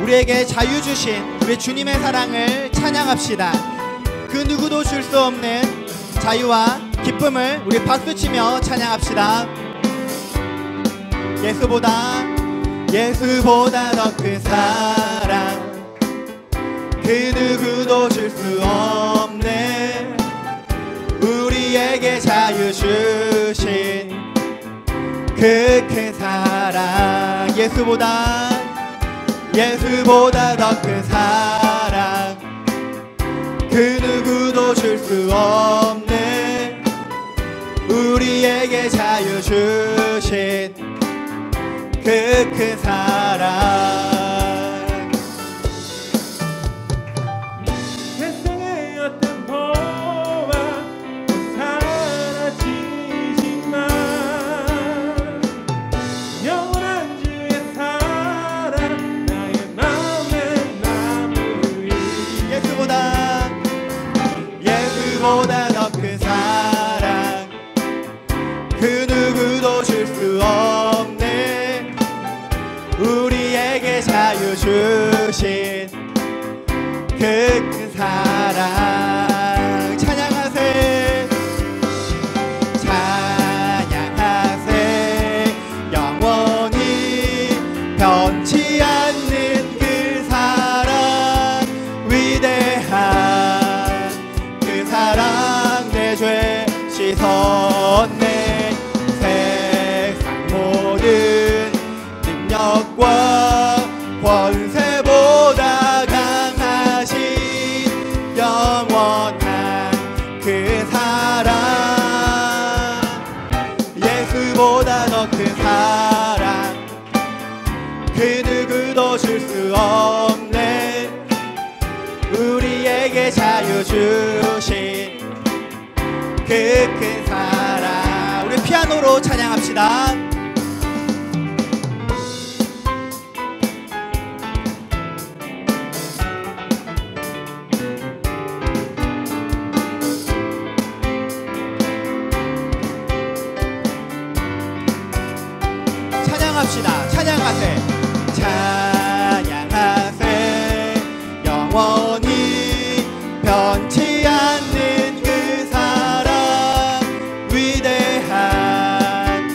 우리에게 자유 주신 우리 주님의 사랑을 찬양합시다. 그 누구도 줄 수 없는 자유와 기쁨을 우리 박수치며 찬양합시다. 예수보다 더 큰 사랑, 그 누구도 줄 수 없네. 우리에게 자유 주신 그 큰 사랑, 예수보다 더 큰 사랑, 그 누구도 줄 수 없네. 우리에게 자유 주신 그 큰 사랑. 세상의 어떤 보화 사라지지만 영원한 주의 사랑 나의 마음에 남으리. 예수보다 더 큰 사랑, 그 누구도 줄 수 없네. 우리에게 자유 주신 그 큰 사랑. 찬양하세 영원히 변치 않는 그 사랑, 위대한 그 사랑, 내 죄 씻었네. 세상 모든 능력과 권세보다 강하신 영원한 그 사랑, 예수보다 더 큰 사랑, 그 누구도 줄 수 없네. 우리에게 자유 주신 그 큰 사랑. 우리 피아노로 찬양합시다. 찬양하세 영원히 변치 않는 그 사랑, 위대한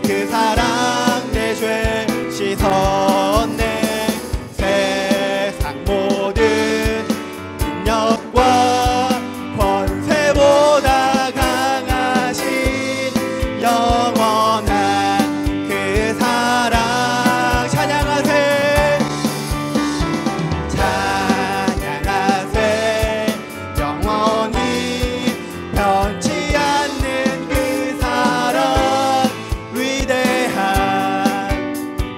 그 사랑, 내 죄 씻었네. 세상 모든 능력과 권세보다 강하신 영원한 그 사랑. 찬양하세 영원히 변치 않는 그 사랑, 위대한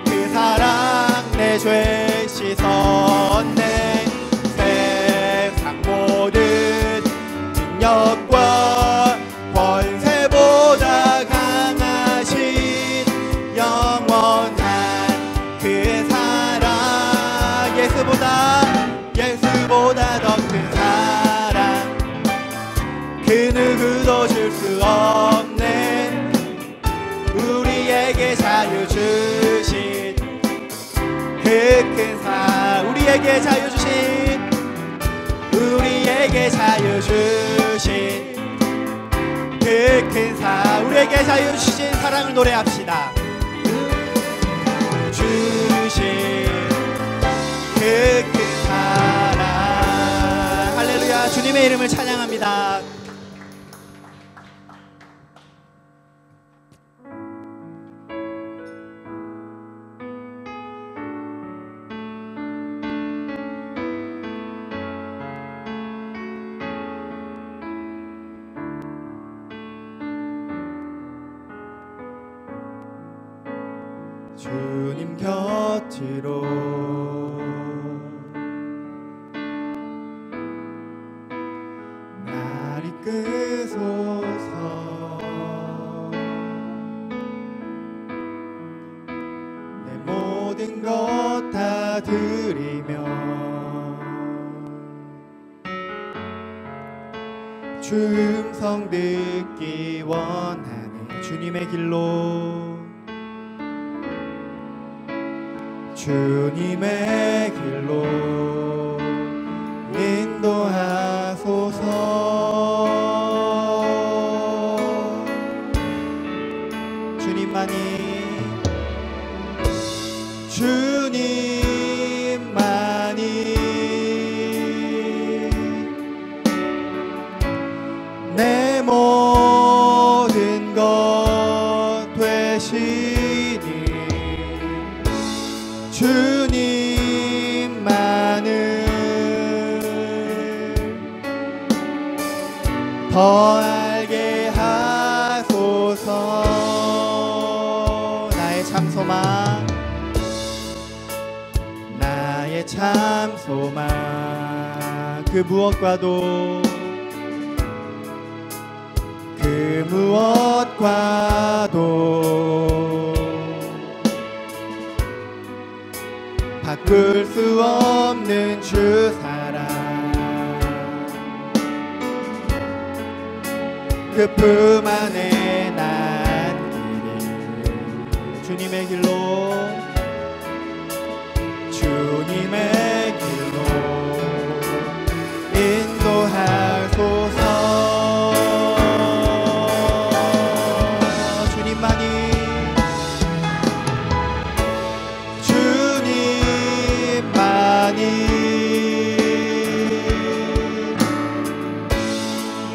그 사랑, 내 죄 씻었네. 세상 모든 능력과 권세보다 강하신 영원한 그 사랑, 예수보다 더 큰 사랑, 그 누구도 줄 수 없네. 우리에게 자유 주신 그 큰 사랑, 우리에게 자유 주신 그 큰 사랑, 우리에게 자유 주신 사랑을 노래합시다. 주신 그 큰 사랑. 할렐루야. 주님의 이름을 찬양합니다. 주님 곁으로 날 이끄소서. 내 모든 것 다 드리며 주 음성 듣기 원하네. 주님의 길로 주님의 길로 인도하소서. 주님만이 내 모든 것 되시니 주님만을 더 알게 하소서. 나의 참 소망, 나의 참 소망, 그 무엇과도 바꿀 수 없는 주 사랑, 그 품 안에 난 길이 주님의 길로, 주님의 길로 인도하소서.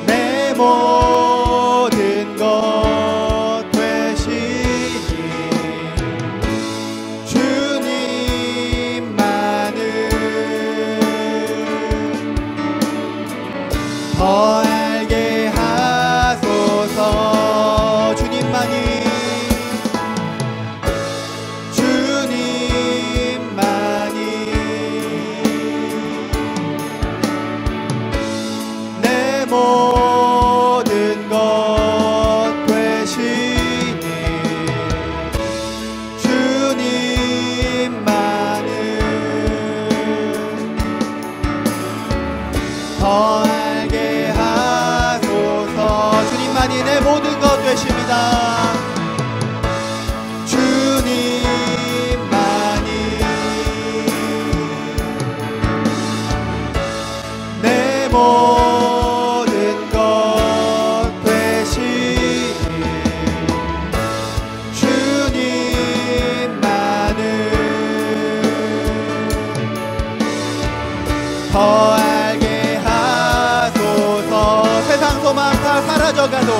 내 모든 것 되시니 주님만을 더 알게 하소서. 주님만이 모든 것 되시니 주님만을 더 알게 하소서. 주님만이 내 모든 것 되십니다. 주님만이 내 모든 것 되시니 주님만을 더 알게 하소서. 세상 소망 다 사라져가도,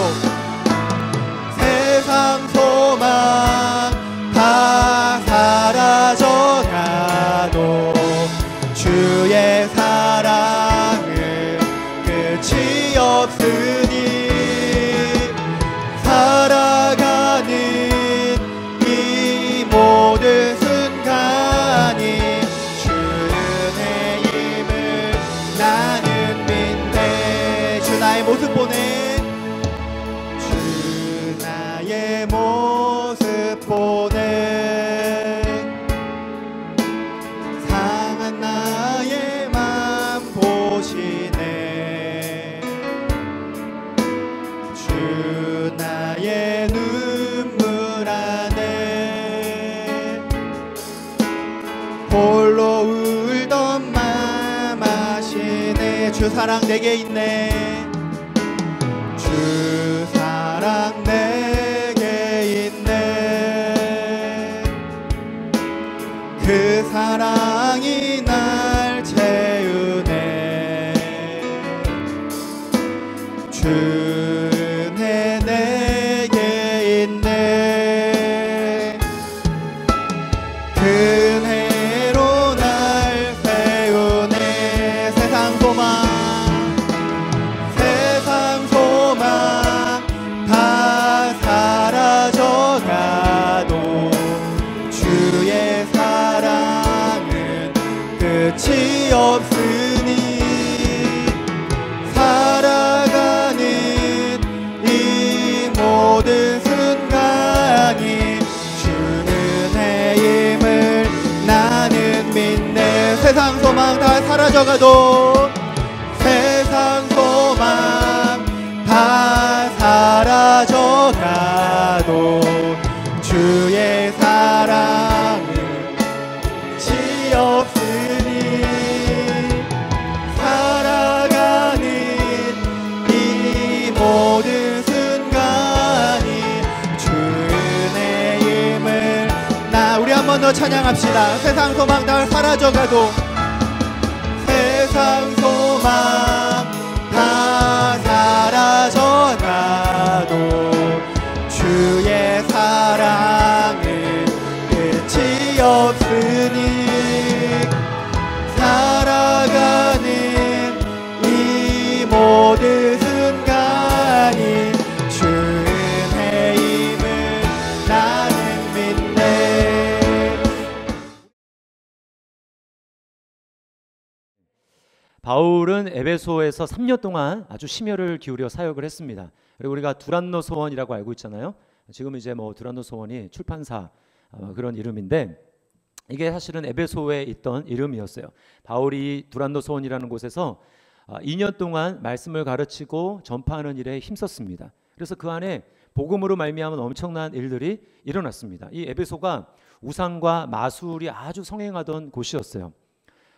세상 소망 다 사라져가도 주의 사랑은 끝이 없으니 살아가는 이 모든 순간이 주의 힘을 나는 믿네. 주 나의 모습 보내, 주 나의 모습 보내. 상한 나의 맘 보시네. 주 나의 눈물 안에 홀로 울던 맘 아시네. 주 사랑 내게 있네. 주 사랑 내게 있네. 그 사랑이 날 채우네. 주 은혜 내게 있네. 그 은혜로 날 세우네. 세상 소망, 세상 소망 다 사라져가도 주의 사랑은 끝이 없으니 살아가는 이 모든 순간이 주 은혜임을 나는 믿네. 세상 소망 다 사라져가도, 세상 소망 다 사라져가도 주의 사랑은 번 더 찬양합시다. 세상 소망 다 사라져가도, 세상 소망 다 사라져가도 주의 사랑은 끝이 없으니 살아가는 이 모든 순간이 주 은혜임을 나는 믿네. 바울은 에베소에서 3년 동안 아주 심혈을 기울여 사역을 했습니다. 그리고 우리가 두란노 소원이라고 알고 있잖아요. 지금 이제 뭐 두란노 소원이 출판사 그런 이름인데, 이게 사실은 에베소에 있던 이름이었어요. 바울이 두란노 소원이라는 곳에서 2년 동안 말씀을 가르치고 전파하는 일에 힘썼습니다. 그래서 그 안에 복음으로 말미암은 엄청난 일들이 일어났습니다. 이 에베소가 우상과 마술이 아주 성행하던 곳이었어요.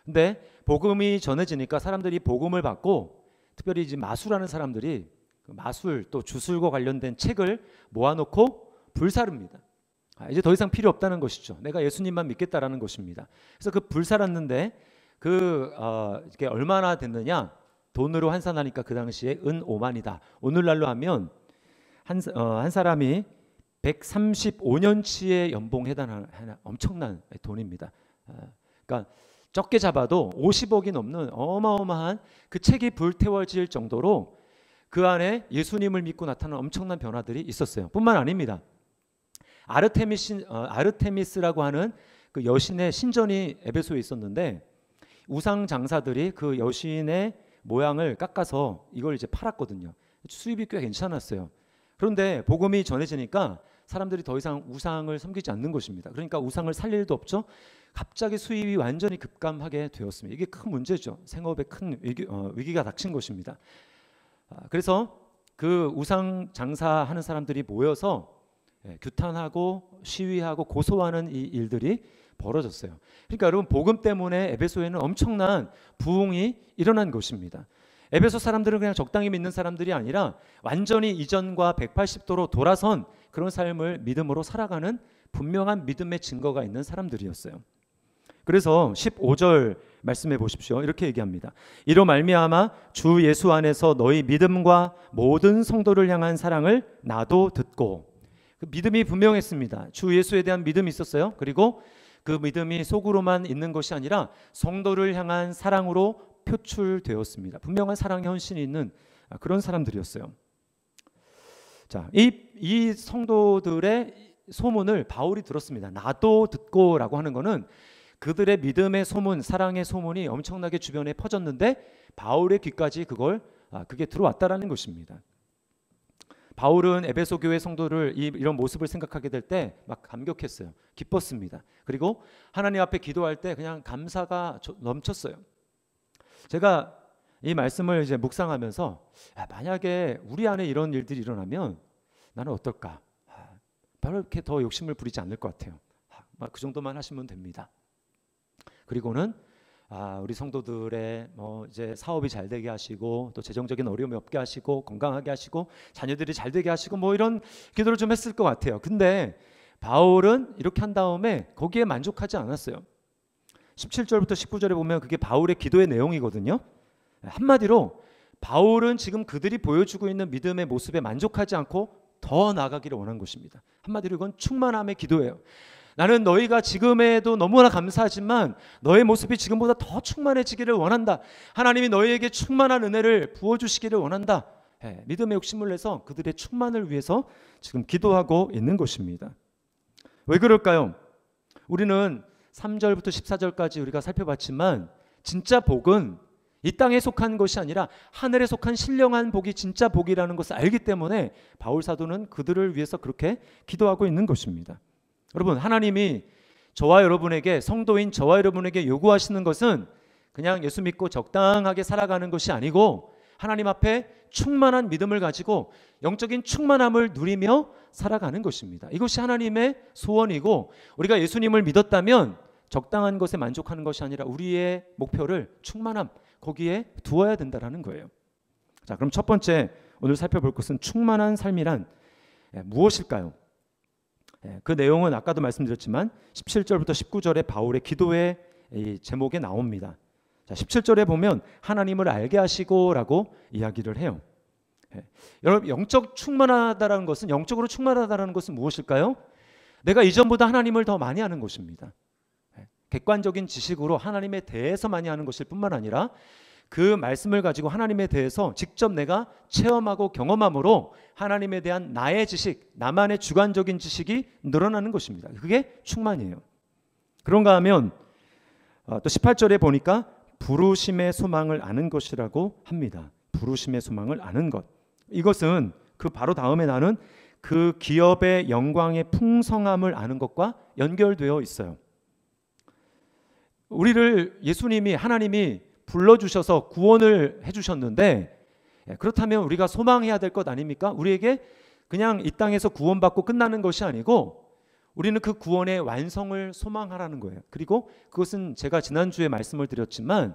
근데 복음이 전해지니까 사람들이 복음을 받고, 특별히 이제 마술하는 사람들이 그 마술 또 주술과 관련된 책을 모아놓고 불사릅니다. 이제 더 이상 필요 없다는 것이죠. 내가 예수님만 믿겠다라는 것입니다. 그래서 그 불살았는데 이게 얼마나 됐느냐? 돈으로 환산하니까 그 당시에 은 5만이다. 오늘날로 하면 한 사람이 135년치의 연봉에 해당하는 엄청난 돈입니다. 그러니까 적게 잡아도 50억이 넘는 어마어마한 그 책이 불태워질 정도로 그 안에 예수님을 믿고 나타난 엄청난 변화들이 있었어요. 뿐만 아닙니다. 아르테미스라고 하는 그 여신의 신전이 에베소에 있었는데, 우상 장사들이 그 여신의 모양을 깎아서 이걸 이제 팔았거든요. 수입이 꽤 괜찮았어요. 그런데 복음이 전해지니까 사람들이 더 이상 우상을 섬기지 않는 것입니다. 그러니까 우상을 살 일도 없죠. 갑자기 수입이 완전히 급감하게 되었습니다. 이게 큰 문제죠. 생업에 큰 위기가 닥친 것입니다. 그래서 그 우상 장사하는 사람들이 모여서 규탄하고 시위하고 고소하는 이 일들이 벌어졌어요. 그러니까 여러분, 복음 때문에 에베소에는 엄청난 부흥이 일어난 것입니다. 에베소 사람들은 그냥 적당히 믿는 사람들이 아니라 완전히 이전과 180도로 돌아선 그런 삶을 믿음으로 살아가는 분명한 믿음의 증거가 있는 사람들이었어요. 그래서 15절 말씀해 보십시오. 이렇게 얘기합니다. 이로 말미암아 주 예수 안에서 너희 믿음과 모든 성도를 향한 사랑을 나도 듣고, 그 믿음이 분명했습니다. 주 예수에 대한 믿음이 있었어요. 그리고 그 믿음이 속으로만 있는 것이 아니라 성도를 향한 사랑으로 표출되었습니다. 분명한 사랑의 헌신이 있는 그런 사람들이었어요. 자, 이 성도들의 소문을 바울이 들었습니다. 나도 듣고라고 하는 것은 그들의 믿음의 소문, 사랑의 소문이 엄청나게 주변에 퍼졌는데 바울의 귀까지 그게 들어왔다라는 것입니다. 바울은 에베소 교회 성도를 이런 모습을 생각하게 될 때 막 감격했어요. 기뻤습니다. 그리고 하나님 앞에 기도할 때 그냥 감사가 넘쳤어요. 제가 이 말씀을 이제 묵상하면서 만약에 우리 안에 이런 일들이 일어나면 나는 어떨까? 별로 이렇게 더 욕심을 부리지 않을 것 같아요. 그 정도만 하시면 됩니다. 그리고는 우리 성도들의 이제 사업이 잘 되게 하시고, 또 재정적인 어려움이 없게 하시고, 건강하게 하시고, 자녀들이 잘 되게 하시고, 이런 기도를 좀 했을 것 같아요. 근데 바울은 이렇게 한 다음에 거기에 만족하지 않았어요. 17절부터 19절에 보면 그게 바울의 기도의 내용이거든요. 한마디로 바울은 지금 그들이 보여주고 있는 믿음의 모습에 만족하지 않고 더 나아가기를 원한 것입니다. 한마디로 이건 충만함의 기도예요. 나는 너희가 지금에도 너무나 감사하지만 너의 모습이 지금보다 더 충만해지기를 원한다. 하나님이 너희에게 충만한 은혜를 부어주시기를 원한다. 믿음의 욕심을 내서 그들의 충만을 위해서 지금 기도하고 있는 것입니다. 왜 그럴까요? 우리는 3절부터 14절까지 우리가 살펴봤지만 진짜 복은 이 땅에 속한 것이 아니라 하늘에 속한 신령한 복이 진짜 복이라는 것을 알기 때문에 바울 사도는 그들을 위해서 그렇게 기도하고 있는 것입니다. 여러분, 하나님이 저와 여러분에게, 성도인 저와 여러분에게 요구하시는 것은 그냥 예수 믿고 적당하게 살아가는 것이 아니고 하나님 앞에 충만한 믿음을 가지고 영적인 충만함을 누리며 살아가는 것입니다. 이것이 하나님의 소원이고, 우리가 예수님을 믿었다면 적당한 것에 만족하는 것이 아니라 우리의 목표를 충만함, 거기에 두어야 된다는 거예요. 자, 그럼 첫 번째 오늘 살펴볼 것은 충만한 삶이란 무엇일까요? 그 내용은 아까도 말씀드렸지만 17절부터 19절에 바울의 기도의 이 제목에 나옵니다. 자, 17절에 보면 하나님을 알게 하시고라고 이야기를 해요. 여러분, 영적으로 충만하다는 것은 무엇일까요? 내가 이전보다 하나님을 더 많이 아는 것입니다. 객관적인 지식으로 하나님에 대해서 많이 아는 것일 뿐만 아니라 그 말씀을 가지고 하나님에 대해서 직접 내가 체험하고 경험함으로 하나님에 대한 나의 지식, 나만의 주관적인 지식이 늘어나는 것입니다. 그게 충만이에요. 그런가 하면 또 18절에 보니까 부르심의 소망을 아는 것이라고 합니다. 부르심의 소망을 아는 것. 이것은 그 바로 다음에 나는 그 기업의 영광의 풍성함을 아는 것과 연결되어 있어요. 우리를 예수님이, 하나님이 불러주셔서 구원을 해주셨는데, 그렇다면 우리가 소망해야 될 것 아닙니까? 우리에게 그냥 이 땅에서 구원받고 끝나는 것이 아니고 우리는 그 구원의 완성을 소망하라는 거예요. 그리고 그것은 제가 지난주에 말씀을 드렸지만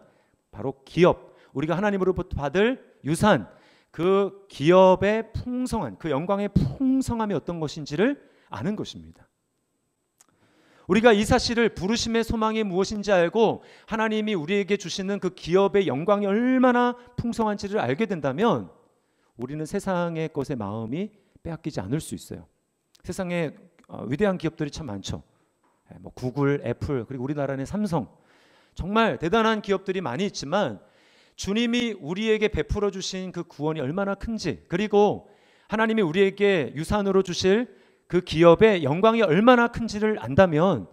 바로 기업, 우리가 하나님으로부터 받을 유산, 그 기업의 풍성한, 그 영광의 풍성함이 어떤 것인지를 아는 것입니다. 우리가 이 사실을, 부르심의 소망이 무엇인지 알고 하나님이 우리에게 주시는 그 기업의 영광이 얼마나 풍성한지를 알게 된다면 우리는 세상의 것에 마음이 빼앗기지 않을 수 있어요. 세상에 위대한 기업들이 참 많죠. 뭐 구글, 애플, 그리고 우리나라는 삼성, 정말 대단한 기업들이 많이 있지만 주님이 우리에게 베풀어 주신 그 구원이 얼마나 큰지, 그리고 하나님이 우리에게 유산으로 주실 그 기업의 영광이 얼마나 큰지를 안다면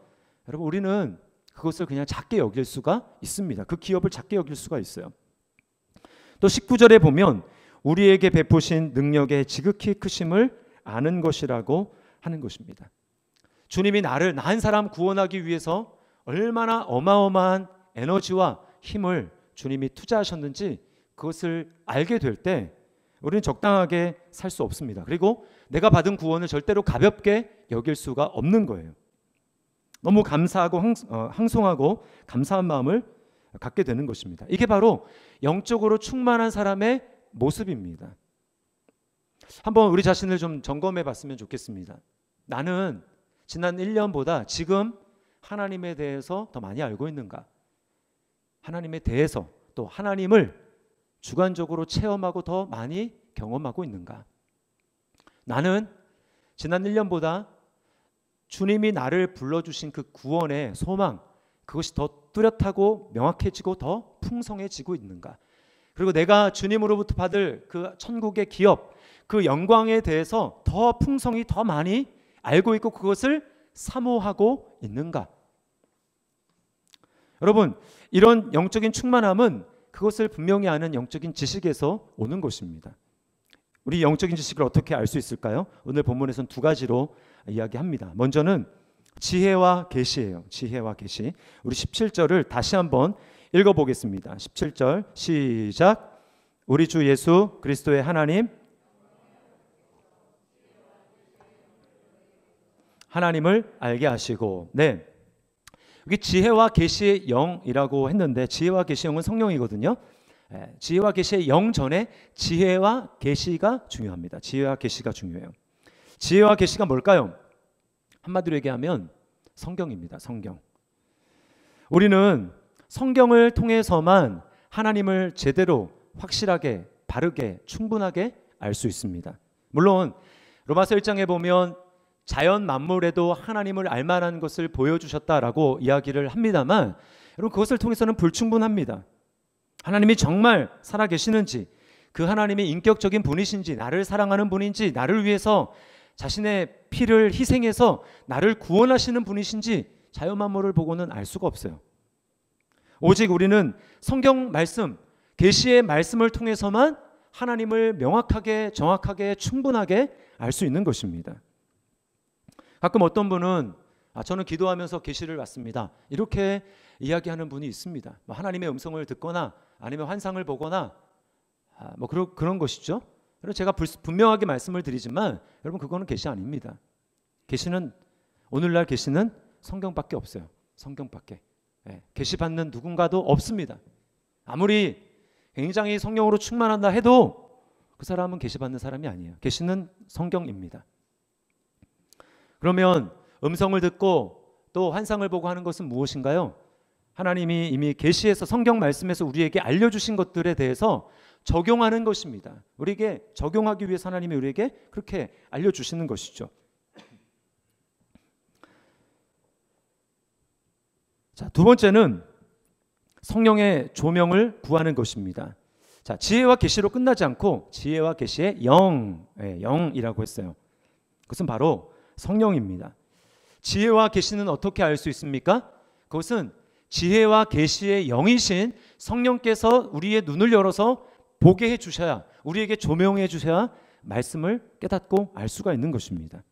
여러분, 우리는 그것을 그냥 작게 여길 수가 있습니다. 그 기업을 작게 여길 수가 있어요. 또 19절에 보면 우리에게 베푸신 능력의 지극히 크심을 아는 것이라고 하는 것입니다. 주님이 나 한 사람 구원하기 위해서 얼마나 어마어마한 에너지와 힘을 주님이 투자하셨는지 그것을 알게 될 때 우리는 적당하게 살 수 없습니다. 그리고 내가 받은 구원을 절대로 가볍게 여길 수가 없는 거예요. 너무 감사하고 항송하고 감사한 마음을 갖게 되는 것입니다. 이게 바로 영적으로 충만한 사람의 모습입니다. 한번 우리 자신을 좀 점검해 봤으면 좋겠습니다. 나는 지난 1년보다 지금 하나님에 대해서 더 많이 알고 있는가? 하나님에 대해서, 또 하나님을 주관적으로 체험하고 더 많이 경험하고 있는가? 나는 지난 1년보다 주님이 나를 불러주신 그 구원의 소망, 그것이 더 뚜렷하고 명확해지고 더 풍성해지고 있는가? 그리고 내가 주님으로부터 받을 그 천국의 기업, 그 영광에 대해서 더 풍성히 더 많이 알고 있고 그것을 사모하고 있는가? 여러분, 이런 영적인 충만함은 그것을 분명히 아는 영적인 지식에서 오는 것입니다. 우리 영적인 지식을 어떻게 알 수 있을까요? 오늘 본문에서는 두 가지로 이야기합니다. 먼저는 지혜와 계시예요. 지혜와 계시. 우리 17절을 다시 한번 읽어보겠습니다. 17절 시작. 우리 주 예수 그리스도의 하나님을 알게 하시고. 네, 여기 지혜와 계시의 영이라고 했는데 지혜와 계시의 영은 성령이거든요. 지혜와 계시의 영 전에 지혜와 계시가 중요합니다. 지혜와 계시가 중요해요. 지혜와 계시가 뭘까요? 한마디로 얘기하면 성경입니다. 성경. 우리는 성경을 통해서만 하나님을 제대로 확실하게, 바르게, 충분하게 알 수 있습니다. 물론 로마서 1장에 보면 자연 만물에도 하나님을 알만한 것을 보여주셨다라고 이야기를 합니다만 여러분, 그것을 통해서는 불충분합니다. 하나님이 정말 살아계시는지, 그 하나님이 인격적인 분이신지, 나를 사랑하는 분인지, 나를 위해서 자신의 피를 희생해서 나를 구원하시는 분이신지 자연 만물을 보고는 알 수가 없어요. 오직 우리는 성경 말씀, 계시의 말씀을 통해서만 하나님을 명확하게, 정확하게, 충분하게 알 수 있는 것입니다. 가끔 어떤 분은 저는 기도하면서 계시를 받습니다, 이렇게 이야기하는 분이 있습니다. 하나님의 음성을 듣거나 아니면 환상을 보거나 그런 것이죠. 그래서 제가 분명하게 말씀을 드리지만 여러분, 그거는 계시 아닙니다. 계시는, 오늘날 계시는 성경밖에 없어요. 성경밖에. 계시 받는 누군가도 없습니다. 아무리 굉장히 성령으로 충만한다 해도 그 사람은 계시 받는 사람이 아니에요. 계시는 성경입니다. 그러면 음성을 듣고 또 환상을 보고 하는 것은 무엇인가요? 하나님이 이미 계시에서 성경 말씀에서 우리에게 알려주신 것들에 대해서 적용하는 것입니다. 우리에게 적용하기 위해서 하나님이 우리에게 그렇게 알려주시는 것이죠. 자, 두 번째는 성령의 조명을 구하는 것입니다. 자, 지혜와 계시로 끝나지 않고 지혜와 계시의 영이라고 했어요. 그것은 바로 성령입니다. 지혜와 계시는 어떻게 알 수 있습니까? 그것은 지혜와 계시의 영이신 성령께서 우리의 눈을 열어서 보게 해주셔야, 우리에게 조명해 주셔야 말씀을 깨닫고 알 수가 있는 것입니다.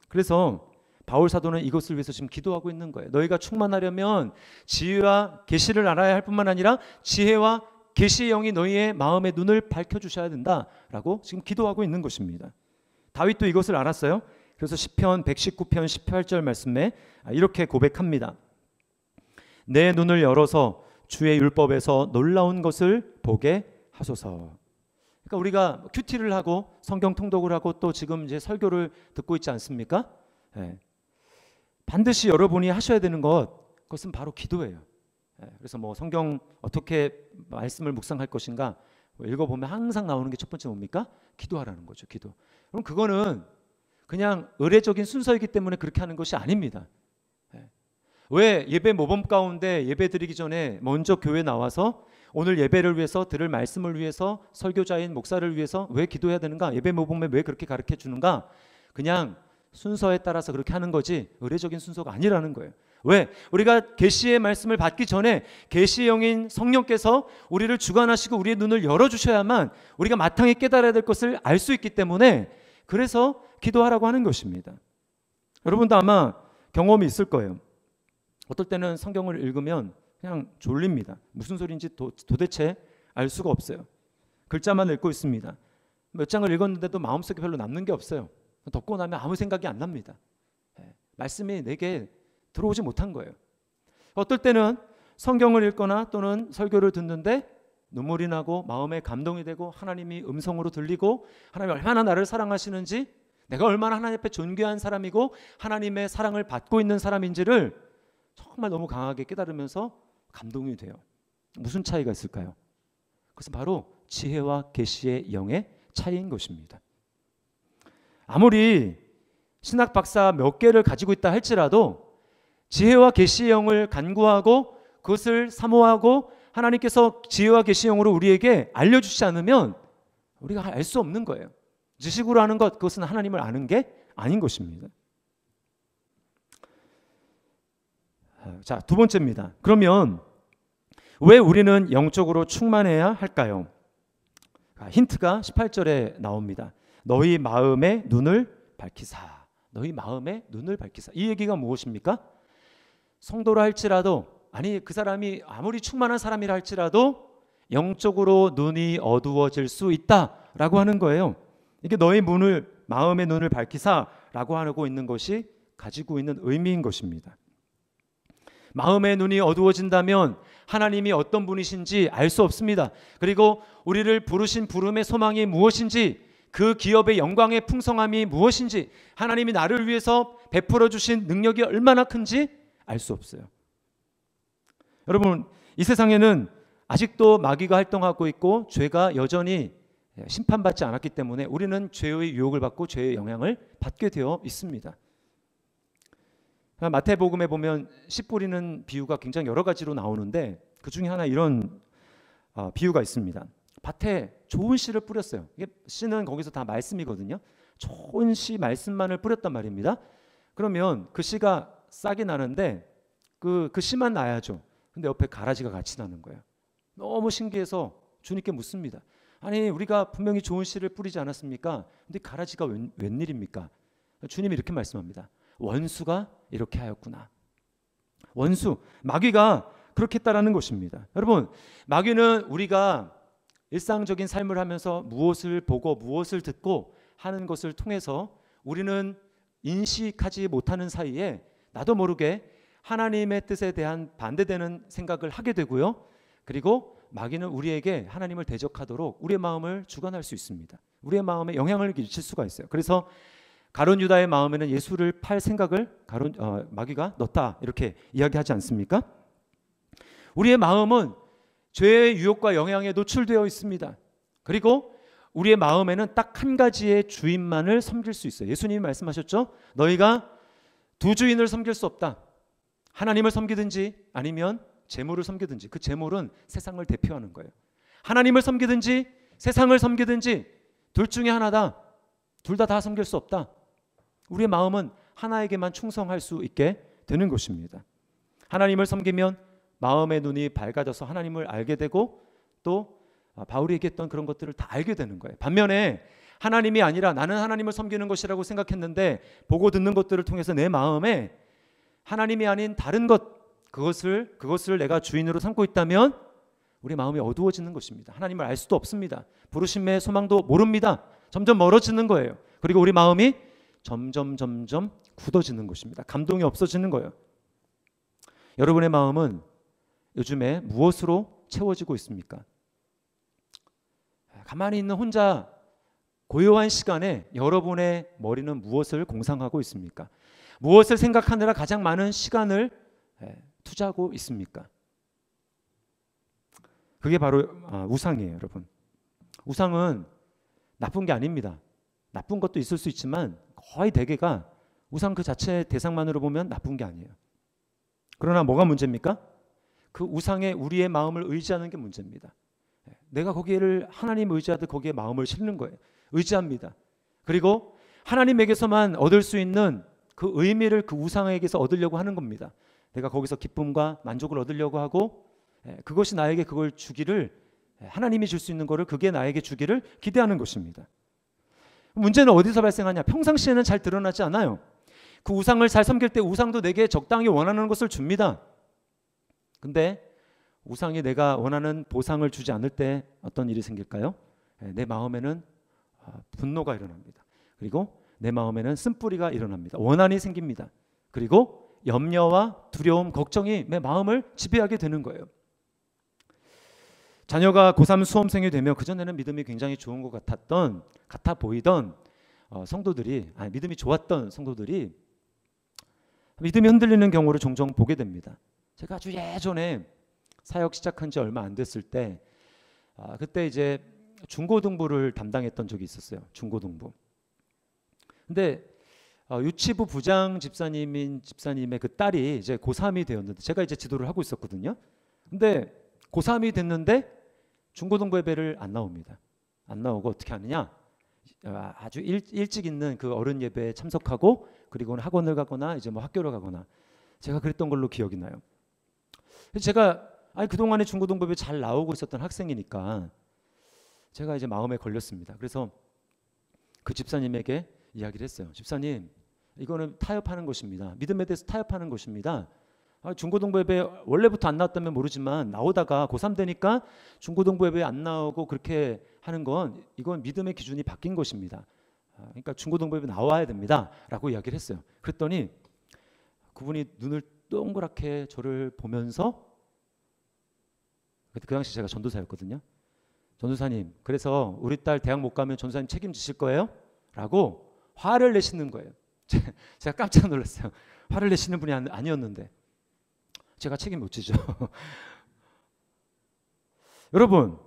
그래서 바울 사도는 이것을 위해서 지금 기도하고 있는 거예요. 너희가 충만하려면 지혜와 계시를 알아야 할 뿐만 아니라 지혜와 계시의 영이 너희의 마음의 눈을 밝혀주셔야 된다라고 지금 기도하고 있는 것입니다. 다윗도 이것을 알았어요. 그래서 시편 119편 18절 말씀에 이렇게 고백합니다. 내 눈을 열어서 주의 율법에서 놀라운 것을 보게 하소서. 그러니까 우리가 큐티를 하고 성경 통독을 하고 또 지금 이제 설교를 듣고 있지 않습니까? 네. 반드시 여러분이 하셔야 되는 그것은 바로 기도예요. 네. 그래서 뭐 성경 어떻게 말씀을 묵상할 것인가 읽어보면 항상 나오는 게 첫 번째 뭡니까? 기도하라는 거죠. 기도. 그럼 그거는 그냥 의례적인 순서이기 때문에 그렇게 하는 것이 아닙니다. 네. 왜 예배 모범 가운데 예배 드리기 전에 먼저 교회 나와서 오늘 예배를 위해서 들을 말씀을 위해서 설교자인 목사를 위해서 왜 기도해야 되는가? 예배 모범에 왜 그렇게 가르쳐 주는가? 그냥 순서에 따라서 그렇게 하는 거지 의례적인 순서가 아니라는 거예요. 왜? 우리가 계시의 말씀을 받기 전에 계시의 영인 성령께서 우리를 주관하시고 우리의 눈을 열어주셔야만 우리가 마땅히 깨달아야 될 것을 알 수 있기 때문에 그래서 기도하라고 하는 것입니다. 여러분도 아마 경험이 있을 거예요. 어떨 때는 성경을 읽으면 그냥 졸립니다. 무슨 소리인지 도대체 알 수가 없어요. 글자만 읽고 있습니다. 몇 장을 읽었는데도 마음속에 별로 남는 게 없어요. 덮고 나면 아무 생각이 안 납니다. 말씀이 내게 들어오지 못한 거예요. 어떨 때는 성경을 읽거나 또는 설교를 듣는데 눈물이 나고 마음에 감동이 되고 하나님이 음성으로 들리고 하나님이 얼마나 나를 사랑하시는지 내가 얼마나 하나님 앞에 존귀한 사람이고 하나님의 사랑을 받고 있는 사람인지를 정말 너무 강하게 깨달으면서 감동이 돼요. 무슨 차이가 있을까요? 그것은 바로 지혜와 계시의 영의 차이인 것입니다. 아무리 신학 박사 몇 개를 가지고 있다 할지라도 지혜와 계시의 영을 간구하고 그것을 사모하고 하나님께서 지혜와 계시의 영으로 우리에게 알려주시지 않으면 우리가 알 수 없는 거예요. 지식으로 아는 것, 그것은 하나님을 아는 게 아닌 것입니다. 자, 두 번째입니다. 그러면 왜 우리는 영적으로 충만해야 할까요? 힌트가 18절에 나옵니다. 너희 마음의 눈을 밝히사. 너희 마음의 눈을 밝히사. 이 얘기가 무엇입니까? 성도라 할지라도 아니 그 사람이 아무리 충만한 사람이라 할지라도 영적으로 눈이 어두워질 수 있다라고 하는 거예요. 이게 너희 마음의 눈을 밝히사라고 하고 있는 것이 가지고 있는 의미인 것입니다. 마음의 눈이 어두워진다면 하나님이 어떤 분이신지 알 수 없습니다. 그리고 우리를 부르신 부름의 소망이 무엇인지 그 기업의 영광의 풍성함이 무엇인지 하나님이 나를 위해서 베풀어 주신 능력이 얼마나 큰지 알 수 없어요. 여러분, 이 세상에는 아직도 마귀가 활동하고 있고 죄가 여전히 심판받지 않았기 때문에 우리는 죄의 유혹을 받고 죄의 영향을 받게 되어 있습니다. 마태복음에 보면 씨 뿌리는 비유가 굉장히 여러 가지로 나오는데 그 중에 하나 이런 비유가 있습니다. 밭에 좋은 씨를 뿌렸어요. 이게 씨는 거기서 다 말씀이거든요. 좋은 씨 말씀만을 뿌렸단 말입니다. 그러면 그 씨가 싹이 나는데 그 씨만 나야죠. 근데 옆에 가라지가 같이 나는 거예요. 너무 신기해서 주님께 묻습니다. 아니 우리가 분명히 좋은 씨를 뿌리지 않았습니까? 근데 가라지가 웬일입니까? 주님이 이렇게 말씀합니다. 원수가 이렇게 하였구나. 원수, 마귀가 그렇게 했다라는 것입니다. 여러분, 마귀는 우리가 일상적인 삶을 하면서 무엇을 보고 무엇을 듣고 하는 것을 통해서 우리는 인식하지 못하는 사이에 나도 모르게 하나님의 뜻에 대한 반대되는 생각을 하게 되고요. 그리고 마귀는 우리에게 하나님을 대적하도록 우리의 마음을 주관할 수 있습니다. 우리의 마음에 영향을 끼칠 수가 있어요. 그래서 가룟 유다의 마음에는 예수를 팔 생각을 마귀가 넣었다 이렇게 이야기하지 않습니까? 우리의 마음은 죄의 유혹과 영향에 노출되어 있습니다. 그리고 우리의 마음에는 딱 한 가지의 주인만을 섬길 수 있어요. 예수님이 말씀하셨죠? 너희가 두 주인을 섬길 수 없다. 하나님을 섬기든지 아니면 재물을 섬기든지. 그 재물은 세상을 대표하는 거예요. 하나님을 섬기든지 세상을 섬기든지 둘 중에 하나다. 둘 다 섬길 수 없다. 우리의 마음은 하나에게만 충성할 수 있게 되는 것입니다. 하나님을 섬기면 마음의 눈이 밝아져서 하나님을 알게 되고 또 바울이 얘기했던 그런 것들을 다 알게 되는 거예요. 반면에 하나님이 아니라 나는 하나님을 섬기는 것이라고 생각했는데 보고 듣는 것들을 통해서 내 마음에 하나님이 아닌 다른 그것을 내가 주인으로 삼고 있다면 우리 마음이 어두워지는 것입니다. 하나님을 알 수도 없습니다. 부르심의 소망도 모릅니다. 점점 멀어지는 거예요. 그리고 우리 마음이 점점 굳어지는 것입니다. 감동이 없어지는 거예요. 여러분의 마음은 요즘에 무엇으로 채워지고 있습니까? 가만히 있는 혼자 고요한 시간에 여러분의 머리는 무엇을 공상하고 있습니까? 무엇을 생각하느라 가장 많은 시간을 투자하고 있습니까? 그게 바로 우상이에요, 여러분. 우상은 나쁜 게 아닙니다. 나쁜 것도 있을 수 있지만 거의 대개가 우상 그 자체의 대상만으로 보면 나쁜 게 아니에요. 그러나 뭐가 문제입니까? 그 우상에 우리의 마음을 의지하는 게 문제입니다. 내가 거기를 하나님 의지하듯 거기에 마음을 싣는 거예요. 의지합니다. 그리고 하나님에게서만 얻을 수 있는 그 의미를 그 우상에게서 얻으려고 하는 겁니다. 내가 거기서 기쁨과 만족을 얻으려고 하고 그것이 나에게 그걸 주기를 하나님이 줄 수 있는 거를 그게 나에게 주기를 기대하는 것입니다. 문제는 어디서 발생하냐? 평상시에는 잘 드러나지 않아요. 그 우상을 잘 섬길 때 우상도 내게 적당히 원하는 것을 줍니다. 근데 우상이 내가 원하는 보상을 주지 않을 때 어떤 일이 생길까요? 내 마음에는 분노가 일어납니다. 그리고 내 마음에는 쓴뿌리가 일어납니다. 원한이 생깁니다. 그리고 염려와 두려움, 걱정이 내 마음을 지배하게 되는 거예요. 자녀가 고3 수험생이 되면 그전에는 믿음이 굉장히 좋은 것 같아 보이던 성도들이 믿음이 좋았던 성도들이 믿음이 흔들리는 경우를 종종 보게 됩니다. 제가 아주 예전에 사역 시작한 지 얼마 안 됐을 때 그때 이제 중고등부를 담당했던 적이 있었어요. 중고등부. 근데 유치부 부장 집사님의 그 딸이 이제 고3이 되었는데 제가 이제 지도를 하고 있었거든요. 근데 고3이 됐는데 중고등부 예배를 안 나옵니다. 안 나오고 어떻게 하느냐? 아주 일찍 있는 그 어른 예배에 참석하고 그리고는 학원을 가거나 이제 뭐 학교를 가거나 제가 그랬던 걸로 기억이 나요. 제가 그동안에 중고등부 예배 잘 나오고 있었던 학생이니까 제가 이제 마음에 걸렸습니다. 그래서 그 집사님에게 이야기를 했어요. 집사님, 이거는 타협하는 것입니다. 믿음에 대해서 타협하는 것입니다. 중고등부 예배 원래부터 안 나왔다면 모르지만 나오다가 고3 되니까 중고등부 예배 안 나오고 그렇게 하는 건 이건 믿음의 기준이 바뀐 것입니다. 그러니까 중고등부 예배 나와야 됩니다. 라고 이야기를 했어요. 그랬더니 그분이 눈을 동그랗게 저를 보면서 그 당시 제가 전도사였거든요. 전도사님, 그래서 우리 딸 대학 못 가면 전도사님 책임지실 거예요? 라고 화를 내시는 거예요. 제가 깜짝 놀랐어요. 화를 내시는 분이 아니었는데 제가 책임 못 지죠. 여러분,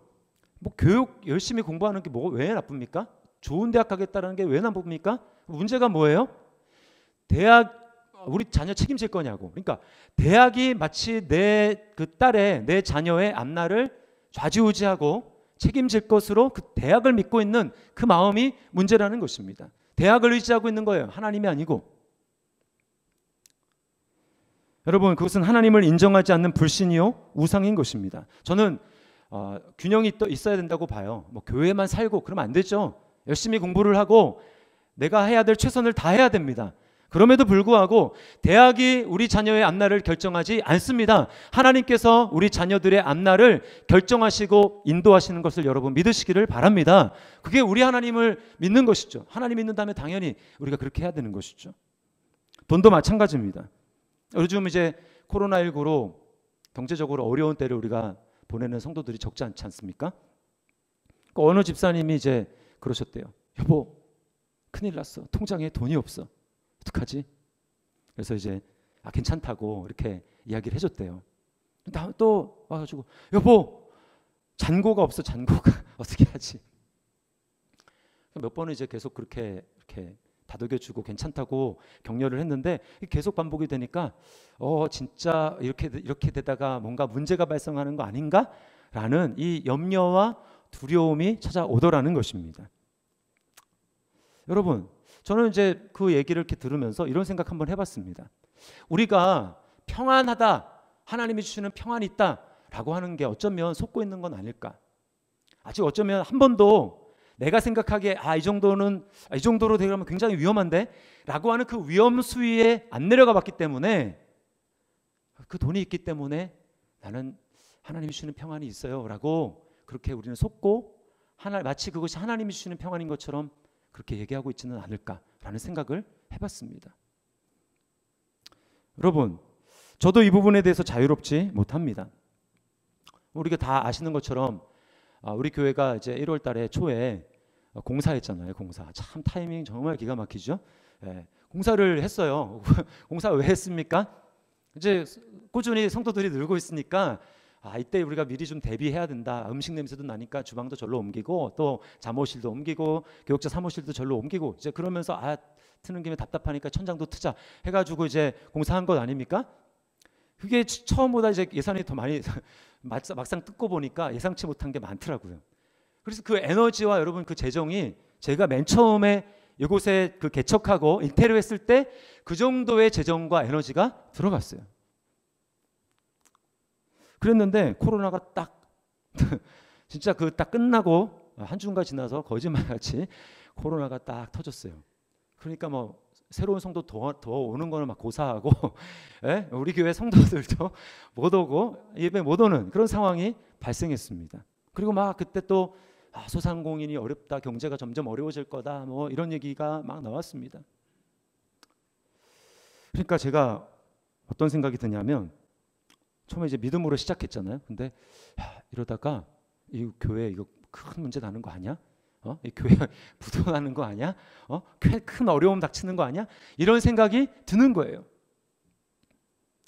뭐 교육 열심히 공부하는 게 뭐가 왜 나쁩니까? 좋은 대학 가겠다는 게 왜 나쁩니까? 문제가 뭐예요? 우리 자녀 책임질 거냐고. 그러니까 대학이 마치 내 자녀의 앞날을 좌지우지하고 책임질 것으로 그 대학을 믿고 있는 그 마음이 문제라는 것입니다. 대학을 의지하고 있는 거예요. 하나님이 아니고. 여러분, 그것은 하나님을 인정하지 않는 불신이요 우상인 것입니다. 저는 균형이 있어야 된다고 봐요. 뭐 교회만 살고 그러면 안 되죠. 열심히 공부를 하고 내가 해야 될 최선을 다해야 됩니다. 그럼에도 불구하고 대학이 우리 자녀의 앞날을 결정하지 않습니다. 하나님께서 우리 자녀들의 앞날을 결정하시고 인도하시는 것을 여러분 믿으시기를 바랍니다. 그게 우리 하나님을 믿는 것이죠. 하나님 믿는다면 당연히 우리가 그렇게 해야 되는 것이죠. 돈도 마찬가지입니다. 요즘 이제 코로나19로 경제적으로 어려운 때를 우리가 보내는 성도들이 적지 않지 않습니까? 어느 집사님이 이제 그러셨대요. 여보, 큰일 났어. 통장에 돈이 없어. 어떡하지? 그래서 이제 괜찮다고 이렇게 이야기를 해줬대요. 또 와가지고 여보 잔고가 없어. 잔고가 어떻게 하지? 몇 번은 이제 계속 그렇게 이렇게 다독여주고 괜찮다고 격려를 했는데 계속 반복이 되니까 진짜 이렇게 되다가 뭔가 문제가 발생하는 거 아닌가라는 이 염려와 두려움이 찾아오더라는 것입니다. 여러분, 저는 이제 그 얘기를 이렇게 들으면서 이런 생각 한번 해봤습니다. 우리가 평안하다, 하나님이 주시는 평안이 있다라고 하는 게 어쩌면 속고 있는 건 아닐까? 아직 어쩌면 한 번도 내가 생각하기에 이 정도로 되면 굉장히 위험한데? 라고 하는 그 위험 수위에 안 내려가 봤기 때문에 그 돈이 있기 때문에 나는 하나님이 주시는 평안이 있어요 라고 그렇게 우리는 속고 마치 그것이 하나님이 주시는 평안인 것처럼 그렇게 얘기하고 있지는 않을까라는 생각을 해봤습니다. 여러분, 저도 이 부분에 대해서 자유롭지 못합니다. 우리가 다 아시는 것처럼 우리 교회가 이제 1월 달에 초에 공사했잖아요. 공사. 참 타이밍 정말 기가 막히죠. 공사를 했어요. 공사 왜 했습니까? 이제 꾸준히 성도들이 늘고 있으니까 이때 우리가 미리 좀 대비해야 된다. 음식 냄새도 나니까 주방도 절로 옮기고 또 잠옷실도 옮기고 교육자 사무실도 절로 옮기고 이제 그러면서 트는 김에 답답하니까 천장도 트자 해가지고 이제 공사한 것 아닙니까? 그게 처음보다 이제 예산이 더 많이 막상 뜯고 보니까 예상치 못한 게 많더라고요. 그래서 그 에너지와 여러분 그 재정이 제가 맨 처음에 이곳에 그 개척하고 인테리어 했을 때 그 정도의 재정과 에너지가 들어갔어요. 그랬는데 코로나가 딱 진짜 그 딱 끝나고 한 주가 지나서 거짓말같이 코로나가 딱 터졌어요. 그러니까 뭐 새로운 성도 더 오는 거는 막 고사하고 우리 교회 성도들도 못 오고 예배 못 오는 그런 상황이 발생했습니다. 그리고 막 그때 또 소상공인이 어렵다, 경제가 점점 어려워질 거다, 뭐 이런 얘기가 막 나왔습니다. 그러니까 제가 어떤 생각이 드냐면 처음에 이제 믿음으로 시작했잖아요. 근데 이러다가 이 교회 이거 큰 문제 나는 거 아니야? 이 교회 부도나는 거 아니야? 큰 어려움 닥치는 거 아니야? 이런 생각이 드는 거예요.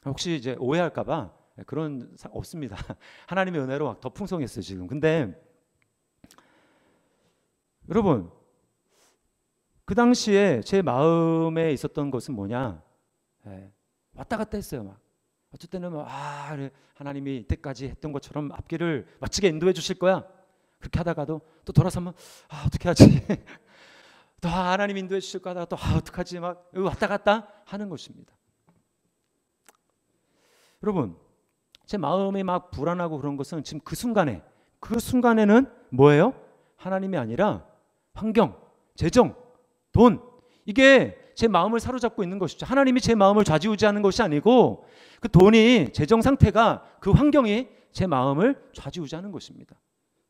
혹시 이제 오해할까봐 그런 없습니다. 하나님의 은혜로 막 더 풍성했어요 지금. 근데 여러분 그 당시에 제 마음에 있었던 것은 뭐냐? 왔다 갔다 했어요. 막 어쩔 때는 그래, 하나님이 이때까지 했던 것처럼 앞길을 멋지게 인도해 주실 거야. 그렇게 하다가도 또 돌아서면 어떻게 하지? 또 하나님 인도해 주실 거다. 또 어떡하지? 막 왔다 갔다 하는 것입니다. 여러분, 제 마음이 막 불안하고 그런 것은 지금 그 순간에는 뭐예요? 하나님이 아니라 환경, 재정, 돈 이게 제 마음을 사로잡고 있는 것이죠. 하나님이 제 마음을 좌지우지하는 것이 아니고 그 돈이 재정 상태가 그 환경이 제 마음을 좌지우지하는 것입니다.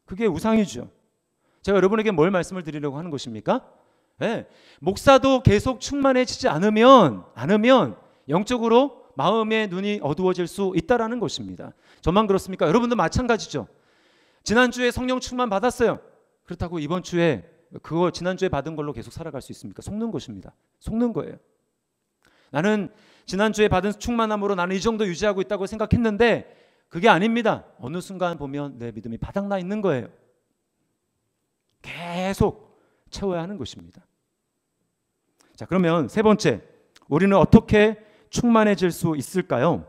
그게 우상이죠. 제가 여러분에게 뭘 말씀을 드리려고 하는 것입니까? 목사도 계속 충만해지지 않으면 영적으로 마음의 눈이 어두워질 수 있다라는 것입니다. 저만 그렇습니까? 여러분도 마찬가지죠. 지난주에 성령 충만 받았어요. 그렇다고 이번 주에 그거 지난주에 받은 걸로 계속 살아갈 수 있습니까? 속는 것입니다. 속는 거예요. 나는 지난주에 받은 충만함으로 나는 이 정도 유지하고 있다고 생각했는데 그게 아닙니다. 어느 순간 보면 내 믿음이 바닥나 있는 거예요. 계속 채워야 하는 것입니다. 자, 그러면 세 번째, 우리는 어떻게 충만해질 수 있을까요?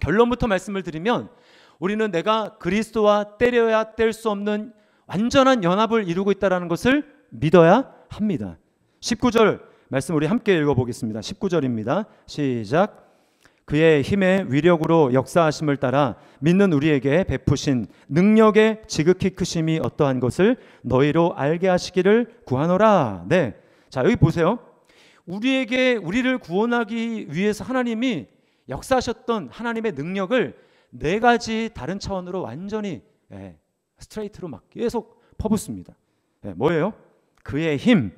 결론부터 말씀을 드리면 우리는 내가 그리스도와 때려야 뗄 수 없는 완전한 연합을 이루고 있다는 것을 믿어야 합니다. 19절 말씀 우리 함께 읽어보겠습니다. 19절입니다. 시작. 그의 힘의 위력으로 역사하심을 따라 믿는 우리에게 베푸신 능력의 지극히 크심이 어떠한 것을 너희로 알게 하시기를 구하노라. 네, 자 여기 보세요. 우리를 구원하기 위해서 하나님이 역사하셨던 하나님의 능력을 네 가지 다른 차원으로 완전히 스트레이트로 막 계속 퍼붓습니다. 뭐예요? 그의 힘,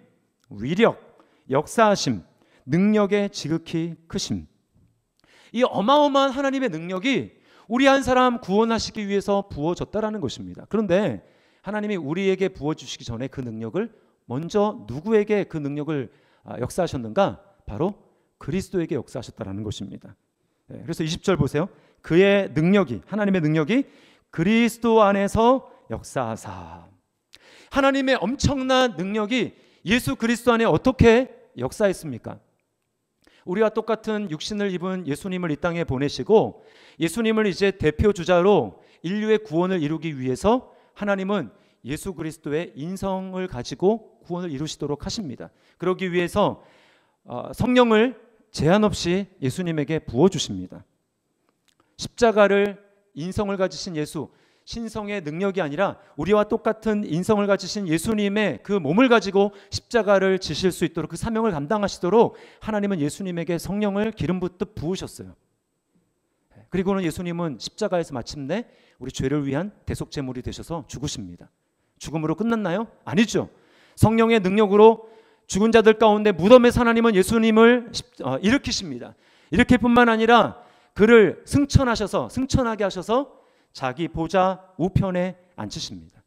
위력, 역사하심, 능력의 지극히 크심. 이 어마어마한 하나님의 능력이 우리 한 사람 구원하시기 위해서 부어졌다라는 것입니다. 그런데 하나님이 우리에게 부어주시기 전에 그 능력을 먼저 누구에게 그 능력을 역사하셨는가? 바로 그리스도에게 역사하셨다라는 것입니다. 그래서 20절 보세요. 그의 능력이, 하나님의 능력이 그리스도 안에서 역사하사. 하나님의 엄청난 능력이 예수 그리스도 안에 어떻게 역사했습니까? 우리와 똑같은 육신을 입은 예수님을 이 땅에 보내시고 예수님을 이제 대표 주자로 인류의 구원을 이루기 위해서 하나님은 예수 그리스도의 인성을 가지고 구원을 이루시도록 하십니다. 그러기 위해서 성령을 제한 없이 예수님에게 부어주십니다. 십자가를, 인성을 가지신 예수, 신성의 능력이 아니라 우리와 똑같은 인성을 가지신 예수님의 그 몸을 가지고 십자가를 지실 수 있도록, 그 사명을 감당하시도록 하나님은 예수님에게 성령을 기름 붓듯 부으셨어요. 그리고는 예수님은 십자가에서 마침내 우리 죄를 위한 대속제물이 되셔서 죽으십니다. 죽음으로 끝났나요? 아니죠. 성령의 능력으로 죽은 자들 가운데 무덤에서 하나님은 예수님을 일으키십니다. 이렇게 뿐만 아니라 그를 승천하게 하셔서 자기 보좌 우편에 앉히십니다.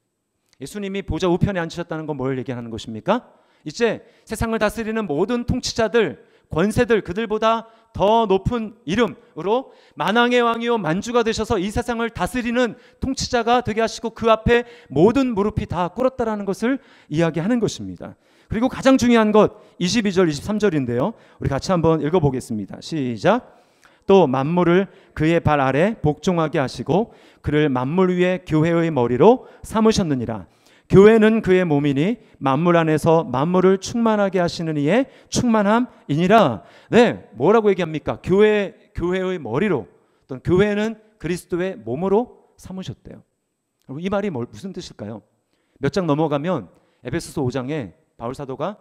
예수님이 보좌 우편에 앉으셨다는 건 뭘 얘기하는 것입니까? 이제 세상을 다스리는 모든 통치자들, 권세들, 그들보다 더 높은 이름으로 만왕의 왕이요 만주가 되셔서 이 세상을 다스리는 통치자가 되게 하시고 그 앞에 모든 무릎이 다 꿇었다라는 것을 이야기하는 것입니다. 그리고 가장 중요한 것 22절 23절인데요. 우리 같이 한번 읽어보겠습니다. 시작. 또 만물을 그의 발 아래 복종하게 하시고 그를 만물 위에 교회의 머리로 삼으셨느니라. 교회는 그의 몸이니 만물 안에서 만물을 충만하게 하시는 이의 충만함이니라. 네, 뭐라고 얘기합니까? 교회의 머리로, 또는 교회는 그리스도의 몸으로 삼으셨대요. 이 말이 무슨 뜻일까요? 몇 장 넘어가면 에베소서 5장에 바울 사도가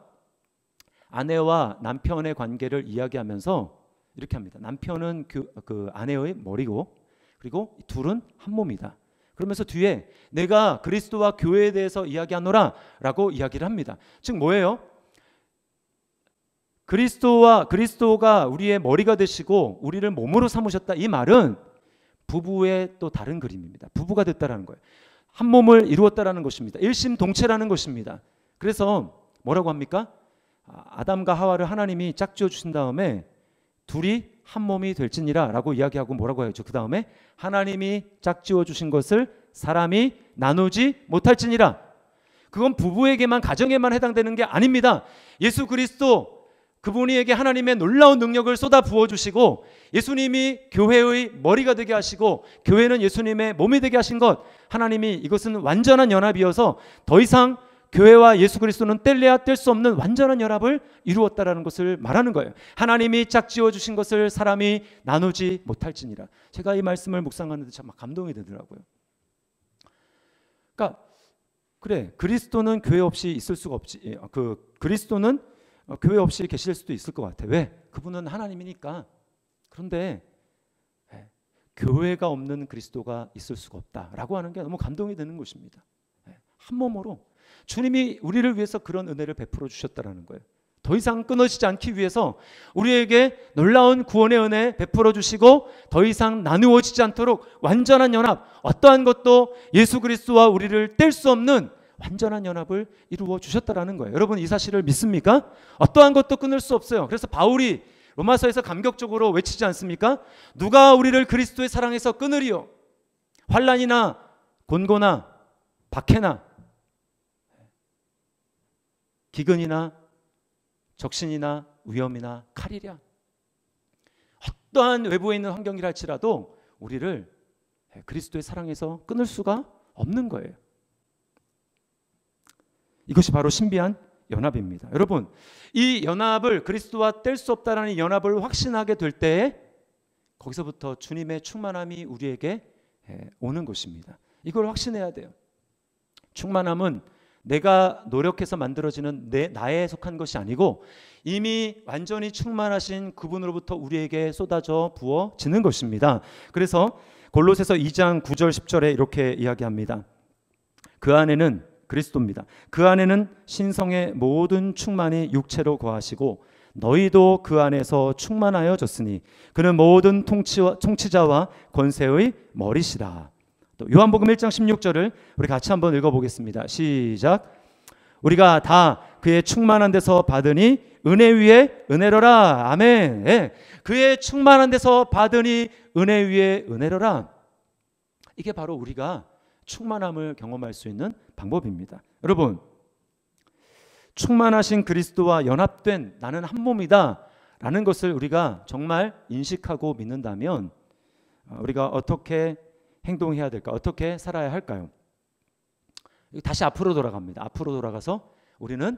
아내와 남편의 관계를 이야기하면서 이렇게 합니다. 남편은 그 아내의 머리고, 그리고 둘은 한 몸이다. 그러면서 뒤에 내가 그리스도와 교회에 대해서 이야기하노라 라고 이야기를 합니다. 즉 뭐예요? 그리스도가 우리의 머리가 되시고 우리를 몸으로 삼으셨다. 이 말은 부부의 또 다른 그림입니다. 부부가 됐다라는 거예요. 한 몸을 이루었다라는 것입니다. 일심동체라는 것입니다. 그래서 뭐라고 합니까? 아담과 하와를 하나님이 짝지어 주신 다음에 둘이 한 몸이 될지니라 라고 이야기하고 뭐라고 하죠? 그 다음에 하나님이 짝지어 주신 것을 사람이 나누지 못할지니라. 그건 부부에게만, 가정에만 해당되는 게 아닙니다. 예수 그리스도 그분에게 하나님의 놀라운 능력을 쏟아 부어주시고 예수님이 교회의 머리가 되게 하시고 교회는 예수님의 몸이 되게 하신 것, 하나님이 이것은 완전한 연합이어서 더 이상 교회와 예수 그리스도는 뗄래야 뗄 수 없는 완전한 연합을 이루었다라는 것을 말하는 거예요. 하나님이 짝지어 주신 것을 사람이 나누지 못할지니라. 제가 이 말씀을 묵상하는데 참 감동이 되더라고요. 그러니까 그래, 그리스도는 교회 없이 있을 수가 없지. 그리스도는 교회 없이 계실 수도 있을 것 같아. 왜? 그분은 하나님이니까. 그런데 교회가 없는 그리스도가 있을 수가 없다라고 하는 게 너무 감동이 되는 것입니다. 한 몸으로 주님이 우리를 위해서 그런 은혜를 베풀어 주셨다라는 거예요. 더 이상 끊어지지 않기 위해서 우리에게 놀라운 구원의 은혜 베풀어 주시고 더 이상 나누어지지 않도록 완전한 연합, 어떠한 것도 예수 그리스도와 우리를 뗄 수 없는 완전한 연합을 이루어 주셨다라는 거예요. 여러분 이 사실을 믿습니까? 어떠한 것도 끊을 수 없어요. 그래서 바울이 로마서에서 감격적으로 외치지 않습니까? 누가 우리를 그리스도의 사랑에서 끊으리요? 환난이나 곤고나 박해나 기근이나 적신이나 위험이나 칼이랴. 어떠한 외부에 있는 환경이라 할지라도 우리를 그리스도의 사랑에서 끊을 수가 없는 거예요. 이것이 바로 신비한 연합입니다. 여러분, 이 연합을 그리스도와 뗄 수 없다라는 연합을 확신하게 될 때에 거기서부터 주님의 충만함이 우리에게 오는 것입니다. 이걸 확신해야 돼요. 충만함은 내가 노력해서 만들어지는 나에 속한 것이 아니고 이미 완전히 충만하신 그분으로부터 우리에게 쏟아져 부어지는 것입니다. 그래서 골로새서 2장 9절 10절에 이렇게 이야기합니다. 그 안에는 그리스도입니다. 그 안에는 신성의 모든 충만이 육체로 거하시고 너희도 그 안에서 충만하여졌으니 그는 모든 통치자와 권세의 머리시라. 또 요한복음 1장 16절을 우리 같이 한번 읽어보겠습니다. 시작. 우리가 다 그의 충만한 데서 받으니 은혜 위에 은혜로라. 아멘. 예. 그의 충만한 데서 받으니 은혜 위에 은혜로라. 이게 바로 우리가 충만함을 경험할 수 있는 방법입니다. 여러분, 충만하신 그리스도와 연합된 나는 한 몸이다 라는 것을 우리가 정말 인식하고 믿는다면 우리가 어떻게 행동해야 될까? 어떻게 살아야 할까요? 다시 앞으로 돌아갑니다. 앞으로 돌아가서 우리는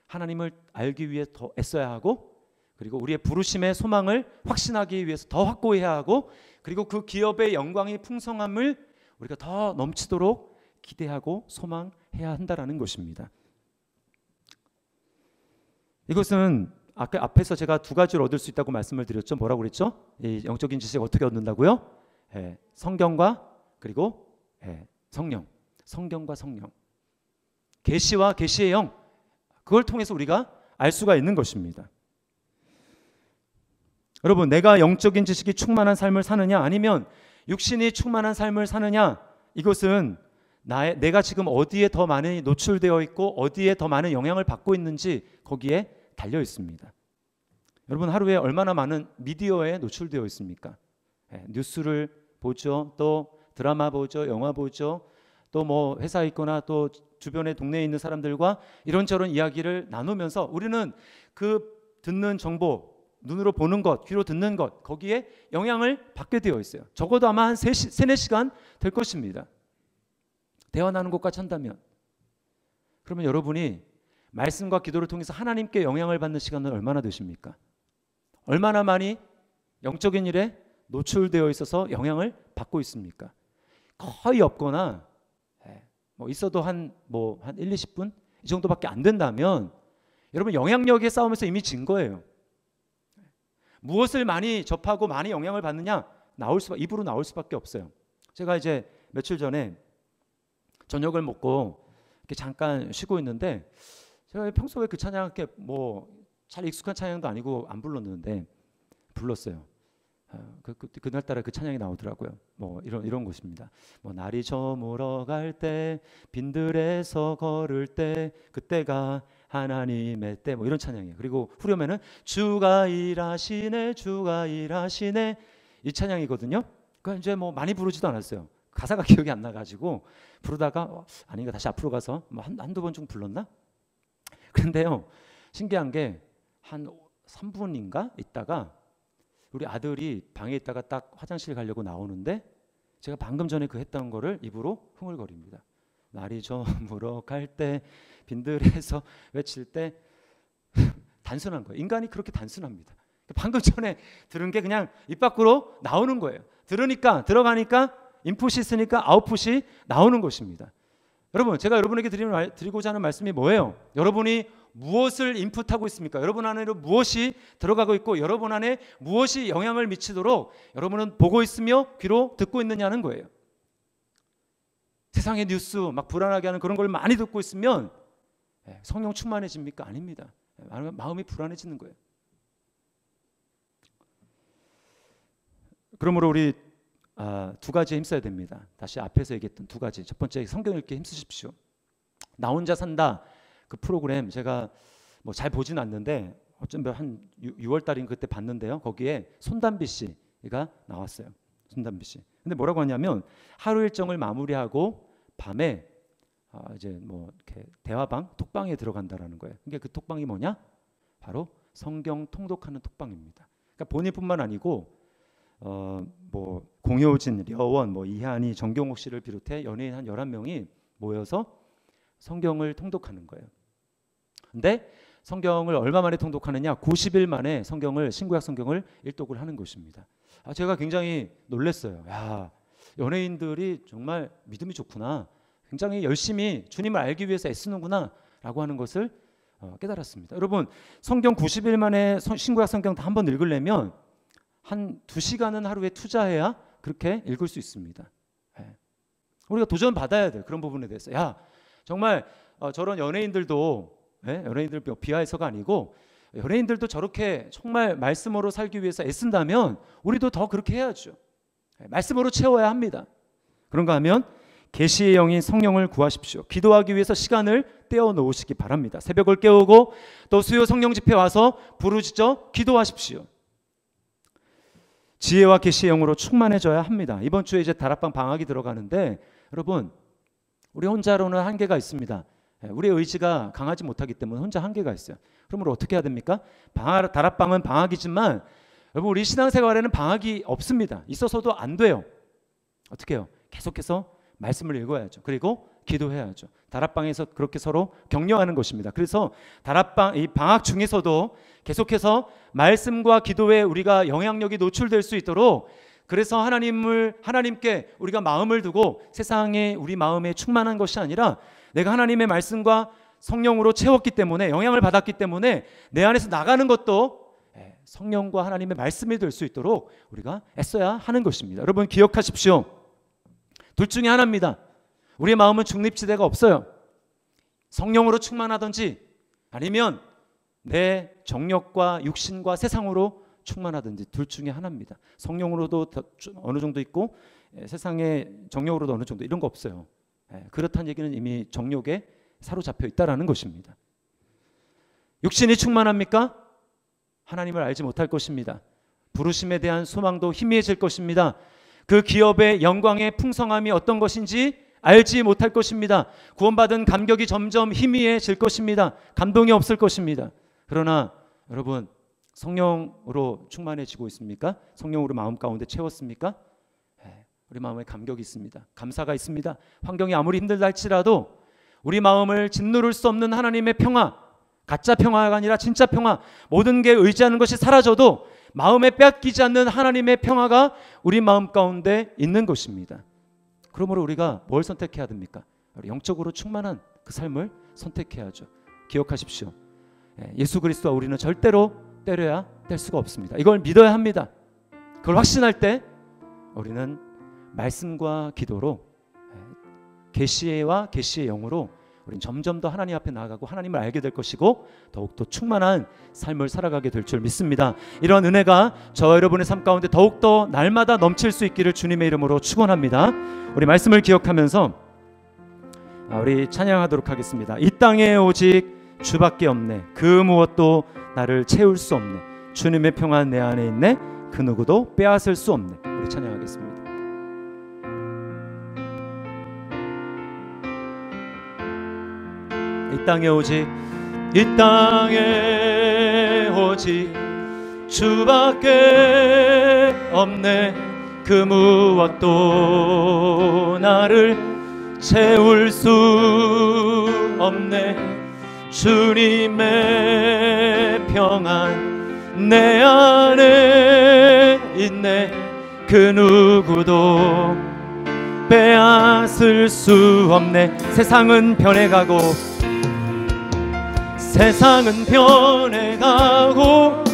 하나님을 알기 위해 더 애써야 하고, 그리고 우리의 부르심의 소망을 확신하기 위해서 더 확고해야 하고, 그리고 그 기업의 영광의 풍성함을 우리가 더 넘치도록 기대하고 소망해야 한다라는 것입니다. 이것은 아까 앞에서 제가 두 가지를 얻을 수 있다고 말씀을 드렸죠. 뭐라고 그랬죠? 이 영적인 지식 어떻게 얻는다고요? 성경과 그리고 성령, 성경과 성령, 계시와 계시의 영, 그걸 통해서 우리가 알 수가 있는 것입니다. 여러분, 내가 영적인 지식이 충만한 삶을 사느냐 아니면 육신이 충만한 삶을 사느냐, 이것은 내가 지금 어디에 더 많이 노출되어 있고 어디에 더 많은 영향을 받고 있는지 거기에 달려 있습니다. 여러분, 하루에 얼마나 많은 미디어에 노출되어 있습니까? 뉴스를 보죠, 또 드라마 보죠, 영화 보죠, 또 뭐 회사에 있거나 또 주변에 동네에 있는 사람들과 이런저런 이야기를 나누면서 우리는 그 듣는 정보, 눈으로 보는 것, 귀로 듣는 것, 거기에 영향을 받게 되어 있어요. 적어도 아마 한 3-4시간 될 것입니다. 대화 나누는 것까지 한다면. 그러면 여러분이 말씀과 기도를 통해서 하나님께 영향을 받는 시간은 얼마나 되십니까? 얼마나 많이 영적인 일에 노출되어 있어서 영향을 받고 있습니까? 거의 없거나 뭐 있어도 한 1-20분 이 정도밖에 안 된다면 여러분, 영향력의 싸움에서 이미 진 거예요. 무엇을 많이 접하고 많이 영향을 받느냐, 입으로 나올 수밖에 없어요. 제가 이제 며칠 전에 저녁을 먹고 이렇게 잠깐 쉬고 있는데, 제가 평소에 그 찬양 이렇게 잘 익숙한 찬양도 아니고 안 불렀는데 불렀어요. 그날따라 그 찬양이 나오더라고요. 이런 것입니다. 날이 저물어 갈 때, 빈들에서 걸을 때, 그때가 하나님의 때, 이런 찬양이에요. 그리고 후렴에는 주가 일하시네, 주가 일하시네, 이 찬양이거든요. 그러니까 이제 많이 부르지도 않았어요. 가사가 기억이 안 나가지고 부르다가 아닌가 다시 앞으로 가서 한두 번 좀 불렀나? 그런데요, 신기한 게 한 3분인가 있다가 우리 아들이 방에 있다가 딱 화장실 가려고 나오는데 제가 방금 전에 그 했던 거를 입으로 흥얼거립니다. 날이 저물어 갈 때, 빈들에서 외칠 때. 단순한 거예요. 인간이 그렇게 단순합니다. 방금 전에 들은 게 그냥 입 밖으로 나오는 거예요. 들어가니까 인풋이 있으니까 아웃풋이 나오는 것입니다. 여러분, 제가 여러분에게 드리고자 하는 말씀이 뭐예요? 여러분이 무엇을 인풋하고 있습니까? 여러분 안에로 무엇이 들어가고 있고 여러분 안에 무엇이 영향을 미치도록 여러분은 보고 있으며 귀로 듣고 있느냐는 거예요. 세상의 뉴스 막 불안하게 하는 그런 걸 많이 듣고 있으면 성령 충만해집니까? 아닙니다. 마음이 불안해지는 거예요. 그러므로 우리 두 가지에 힘써야 됩니다. 다시 앞에서 얘기했던 두 가지. 첫 번째, 성경 읽기에 힘쓰십시오. 나 혼자 산다 그 프로그램 제가 잘 보진 않는데 어쩜 한 6월 달인 그때 봤는데요. 거기에 손담비 씨가 나왔어요. 손담비 씨. 근데 뭐라고 하냐면 하루 일정을 마무리하고 밤에 이제 이렇게 대화방, 톡방에 들어간다라는 거예요. 그러니까 그 톡방이 뭐냐? 바로 성경 통독하는 톡방입니다. 그러니까 본인뿐만 아니고 공효진, 려원, 이한이, 정경옥 씨를 비롯해 연예인 한 11명이 모여서 성경을 통독하는 거예요. 근데 성경을 얼마 만에 통독하느냐? 90일 만에 신구약 성경을 일독을 하는 것입니다. 제가 굉장히 놀랐어요. 야, 연예인들이 정말 믿음이 좋구나. 굉장히 열심히 주님을 알기 위해서 애쓰는구나 라고 하는 것을 깨달았습니다. 여러분, 성경 90일 만에 신구약 성경 다 한번 읽으려면 한 2시간은 하루에 투자해야 그렇게 읽을 수 있습니다. 우리가 도전 받아야 돼요. 그런 부분에 대해서. 야, 정말 저런 연예인들도 연예인들 비하해서가 아니고 연예인들도 저렇게 정말 말씀으로 살기 위해서 애쓴다면 우리도 더 그렇게 해야죠. 말씀으로 채워야 합니다. 그런가 하면 계시의 영인 성령을 구하십시오. 기도하기 위해서 시간을 떼어 놓으시기 바랍니다. 새벽을 깨우고 또 수요 성령 집회 와서 부르짖어 기도하십시오. 지혜와 계시의 영으로 충만해져야 합니다. 이번 주에 이제 다락방 방학이 들어가는데 여러분, 우리 혼자로는 한계가 있습니다. 우리의 의지가 강하지 못하기 때문에 혼자 한계가 있어요. 그러면 어떻게 해야 됩니까? 다락방은 방학이지만 여러분, 우리 신앙생활에는 방학이 없습니다. 있어서도 안 돼요. 어떻게 해요? 계속해서 말씀을 읽어야죠. 그리고 기도해야죠. 다락방에서 그렇게 서로 격려하는 것입니다. 그래서 이 방학 중에서도 계속해서 말씀과 기도에 우리가 영향력이 노출될 수 있도록, 그래서 하나님께 우리가 마음을 두고 세상에 우리 마음에 충만한 것이 아니라 내가 하나님의 말씀과 성령으로 채웠기 때문에, 영향을 받았기 때문에 내 안에서 나가는 것도 성령과 하나님의 말씀이 될 수 있도록 우리가 애써야 하는 것입니다. 여러분, 기억하십시오. 둘 중에 하나입니다. 우리의 마음은 중립지대가 없어요. 성령으로 충만하든지 아니면 내 정력과 육신과 세상으로 충만하든지, 둘 중에 하나입니다. 성령으로도 어느 정도 있고 세상의 정력으로도 어느 정도, 이런 거 없어요. 그렇다는 얘기는 이미 정욕에 사로잡혀 있다라는 것입니다. 육신이 충만합니까? 하나님을 알지 못할 것입니다. 부르심에 대한 소망도 희미해질 것입니다. 그 기업의 영광의 풍성함이 어떤 것인지 알지 못할 것입니다. 구원받은 감격이 점점 희미해질 것입니다. 감동이 없을 것입니다. 그러나 여러분, 성령으로 충만해지고 있습니까? 성령으로 마음 가운데 채웠습니까? 우리 마음에 감격이 있습니다. 감사가 있습니다. 환경이 아무리 힘들다 할지라도 우리 마음을 짓누를 수 없는 하나님의 평화, 가짜 평화가 아니라 진짜 평화, 모든 게 의지하는 것이 사라져도 마음에 빼앗기지 않는 하나님의 평화가 우리 마음 가운데 있는 것입니다. 그러므로 우리가 뭘 선택해야 됩니까? 영적으로 충만한 그 삶을 선택해야죠. 기억하십시오. 예수 그리스도와 우리는 절대로 때려야 뗄 수가 없습니다. 이걸 믿어야 합니다. 그걸 확신할 때 우리는 말씀과 기도로, 계시와 계시의 영으로 우리는 점점 더 하나님 앞에 나아가고 하나님을 알게 될 것이고 더욱더 충만한 삶을 살아가게 될 줄 믿습니다. 이런 은혜가 저와 여러분의 삶 가운데 더욱더 날마다 넘칠 수 있기를 주님의 이름으로 축원합니다. 우리 말씀을 기억하면서 우리 찬양하도록 하겠습니다. 이 땅에 오직 주밖에 없네, 그 무엇도 나를 채울 수 없네, 주님의 평안 내 안에 있네, 그 누구도 빼앗을 수 없네. 우리 찬양하겠습니다. 이 땅에 오직, 이 땅에 오직 주밖에 없네, 그 무엇도 나를 채울 수 없네, 주님의 평안 내 안에 있네, 그 누구도 빼앗을 수 없네. 세상은 변해가고, 세상은 변해가고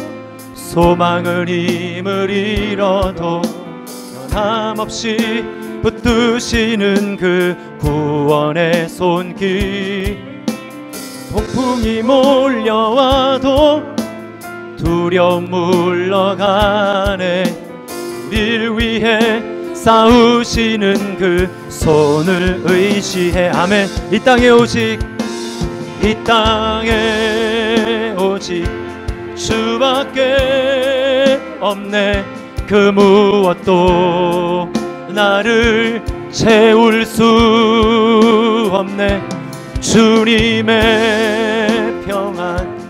소망은 힘을 잃어도 변함없이 붙드시는 그 구원의 손길, 폭풍이 몰려와도 두려움 물러가네, 우릴 위해 싸우시는 그 손을 의지해. 아멘. 이 땅에 오직, 이 땅에 오직 주밖에 없네, 그 무엇도 나를 채울 수 없네, 주님의 평안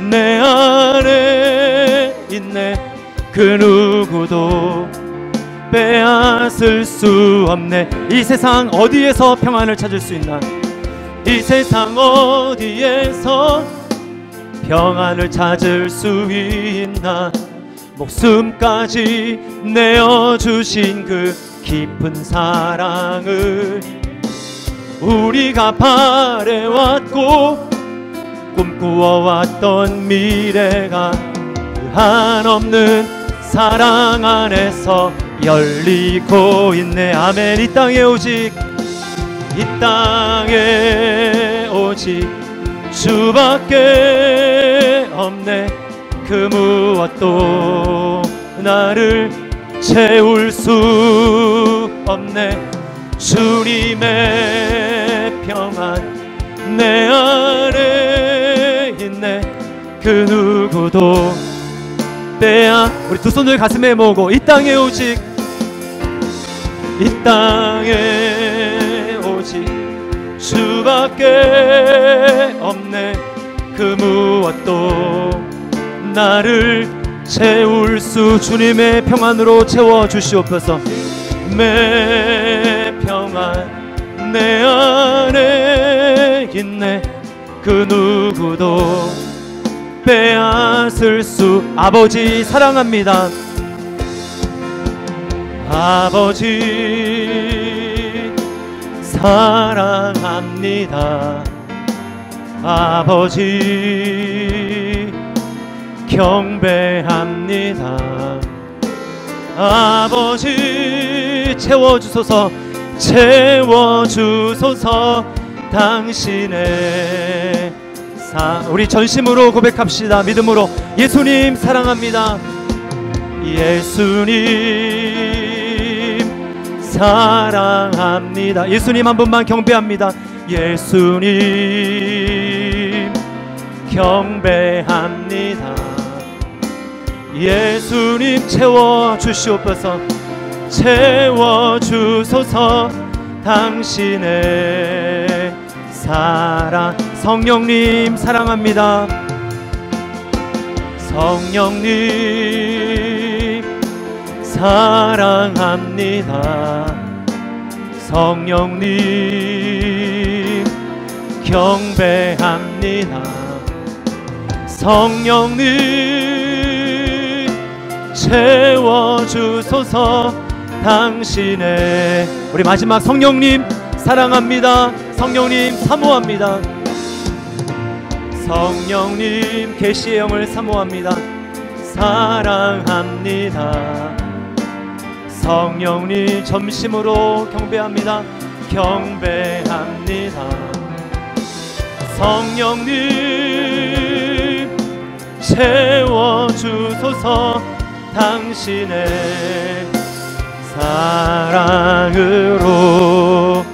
내 안에 있네, 그 누구도 빼앗을 수 없네. 이 세상 어디에서 평안을 찾을 수 있나? 이 세상 어디에서 평안을 찾을 수 있나? 목숨까지 내어주신 그 깊은 사랑을 우리가 바래왔고 꿈꾸어왔던 미래가 그 한없는 사랑 안에서 열리고 있네. 아멘. 이 땅에 오직, 이 땅에 오직 주밖에 없네, 그 무엇도 나를 채울 수 없네, 주님의 평안 내 안에 있네. 그 누구도 우리 두 손을 가슴에 모으고 이 땅에 오직 주밖에 없네. 그 무엇도 나를 채울 수 주님의 평안으로 채워주시옵소서. 내 평안 내 안에 있네. 그 누구도 빼앗을 수. 아버지 사랑합니다. 아버지 사랑합니다. 아버지 경배합니다. 아버지 채워주소서. 채워주소서. 당신의 우리 전심으로 고백합시다. 믿음으로. 예수님 사랑합니다. 예수님 사랑합니다. 예수님 한 분만 경배합니다. 예수님 경배합니다. 예수님 채워주시옵소서. 채워주소서. 당신의 사랑. 성령님 사랑합니다. 성령님 사랑합니다. 성령님 경배합니다. 성령님 채워주소서. 당신의 우리 마지막 성령님 사랑합니다. 성령님 사모합니다. 성령님 계시의 영을 사모합니다. 사랑합니다. 성령님 전심으로 경배합니다. 경배합니다. 성령님 채워주소서. 당신의 사랑으로